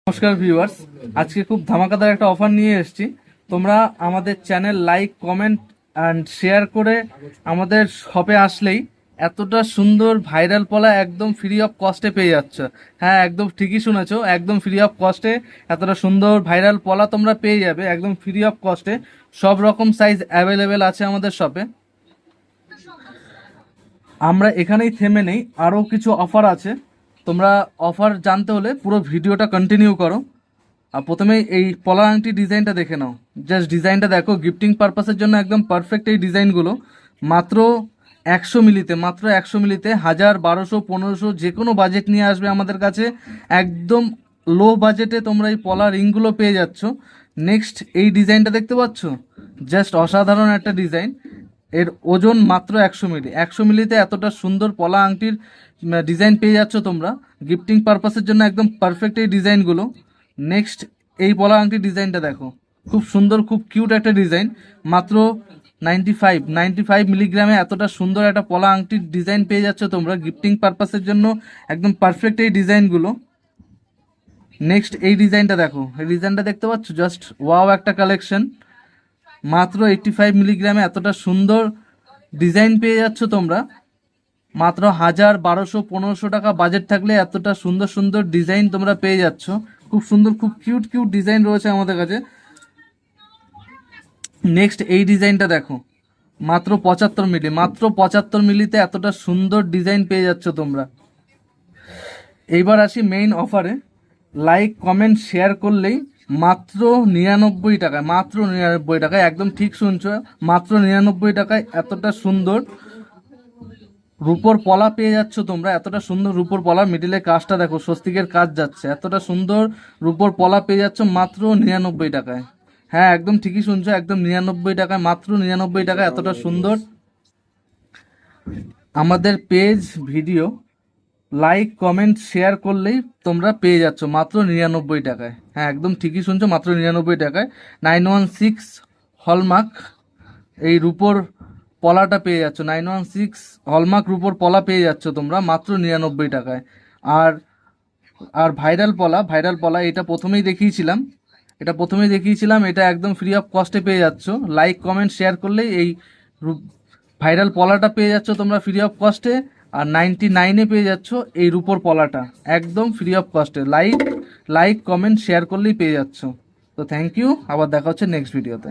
নমস্কার ভিউয়ার্স, আজকে খুব ধামাকাদার একটা অফার নিয়ে এসেছি। তোমরা আমাদের channel like, comment and share করে আমাদের শপে আসলেই এতটা সুন্দর ভাইরাল পলা একদম ফ্রি অফ কস্টে পেয়ে যাচ্ছ। হ্যাঁ, একদম ঠিকই শুনেছো, একদম ফ্রি অফ কস্টে এতটা সুন্দর ভাইরাল পলা তোমরা পেয়ে যাবে একদম ফ্রি অফ কস্টে। সব রকম সাইজ অ্যাভেলেবেল আছে আমাদের শপে। আমরা এখানেই থেমে নেই, আরও কিছু অফার আছে। তোমরা অফার জানতে হলে পুরো ভিডিওটা কন্টিনিউ করো। আর প্রথমেই এই পলার আংটি ডিজাইনটা দেখে নাও। জাস্ট ডিজাইনটা দেখো, গিফটিং পারপাসের জন্য একদম পারফেক্ট এই ডিজাইনগুলো। মাত্র 100 মিলিতে, মাত্র 100 মিলিতে 1000, 1200, 1500 যে কোনো বাজেট নিয়ে আসবে আমাদের কাছে। একদম লো বাজেটে তোমরা এই পলা রিংগুলো পেয়ে যাচ্ছ। নেক্সট এই ডিজাইনটা দেখতে পাচ্ছ, জাস্ট অসাধারণ একটা ডিজাইন। এর ওজন মাত্র 100 মিলি। 100 মিলিতে এতটা সুন্দর পলা আংটির ডিজাইন পেয়ে যাচ্ছ তোমরা। গিফটিং পারপাসের জন্য একদম পারফেক্ট এই ডিজাইনগুলো। নেক্সট এই পলা আংটির ডিজাইনটা দেখো, খুব সুন্দর, খুব কিউট একটা ডিজাইন। মাত্র 95 মিলিগ্রামে এতটা সুন্দর একটা পলা আংটির ডিজাইন পেয়ে যাচ্ছ তোমরা গিফটিং পারপাসের জন্য। একদম পারফেক্ট এই ডিজাইনগুলো। নেক্সট এই ডিজাইনটা দেখো, এই ডিজাইনটা দেখতে পাচ্ছ, জাস্ট ওয়াও একটা কালেকশন। মাত্র 85 মিলিগ্রামে এতটা সুন্দর ডিজাইন পেয়ে যাচ্ছ তোমরা। মাত্র 1000, 1200, 1500 টাকা বাজেট থাকলে এতটা সুন্দর সুন্দর ডিজাইন তোমরা পেয়ে যাচ্ছ। খুব সুন্দর, খুব কিউট কিউট ডিজাইন রয়েছে আমাদের কাছে। নেক্সট এই ডিজাইনটা দেখো, মাত্র 75 মিলি, মাত্র 75 মিলিতে এতটা সুন্দর ডিজাইন পেয়ে যাচ্ছ তোমরা। এইবার আসি মেইন অফারে। লাইক, কমেন্ট, শেয়ার করলেই মাত্র 99 টাকায়, মাত্র 99 টাকায়, একদম ঠিক শুনছো, মাত্র 99 টাকায় এতটা সুন্দর রূপোর পলা পেয়ে যাচ্ছ তোমরা। এতটা সুন্দর রূপোর পলা, মিডিলে কাজটা দেখো, স্বস্তিকের কাজ যাচ্ছে। এতটা সুন্দর রূপোর পলা পেয়ে যাচ্ছ মাত্র 99 টাকায়। হ্যাঁ, একদম ঠিকই শুনছো, একদম 99 টাকায়, মাত্র 99 টাকায় এতটা সুন্দর। আমাদের page, video like, comment, share করলেই তোমরা পেয়ে যাচ্ছ মাত্র 99 টাকায়। হ্যাঁ, একদম ঠিকই শুনছো, মাত্র 99 টাকায় 916 হলমার্ক এই রূপোর পলাটা পেয়ে যাচ্ছ। 916 হলমার্ক রূপোর পলা পেয়ে যাচ্ছ তোমরা মাত্র 99 টাকায়। আর আর ভাইরাল পলা, ভাইরাল পলা এটা প্রথমেই দেখিয়েছিলাম, এটা একদম ফ্রি অফ কস্টে পেয়ে যাচ্ছ। লাইক, কমেন্ট, শেয়ার করলেই এই ভাইরাল পলাটা পেয়ে যাচ্ছ তোমরা ফ্রি অফ কস্টে। আর 99-এ পেয়ে যাচ্ছ এই রূপোর পলাটা একদম ফ্রি অফ কস্টে। লাইক, কমেন্ট, শেয়ার করলেই পেয়ে যাচ্ছ। তো থ্যাংক ইউ, আবার দেখা হচ্ছে নেক্সট ভিডিওতে।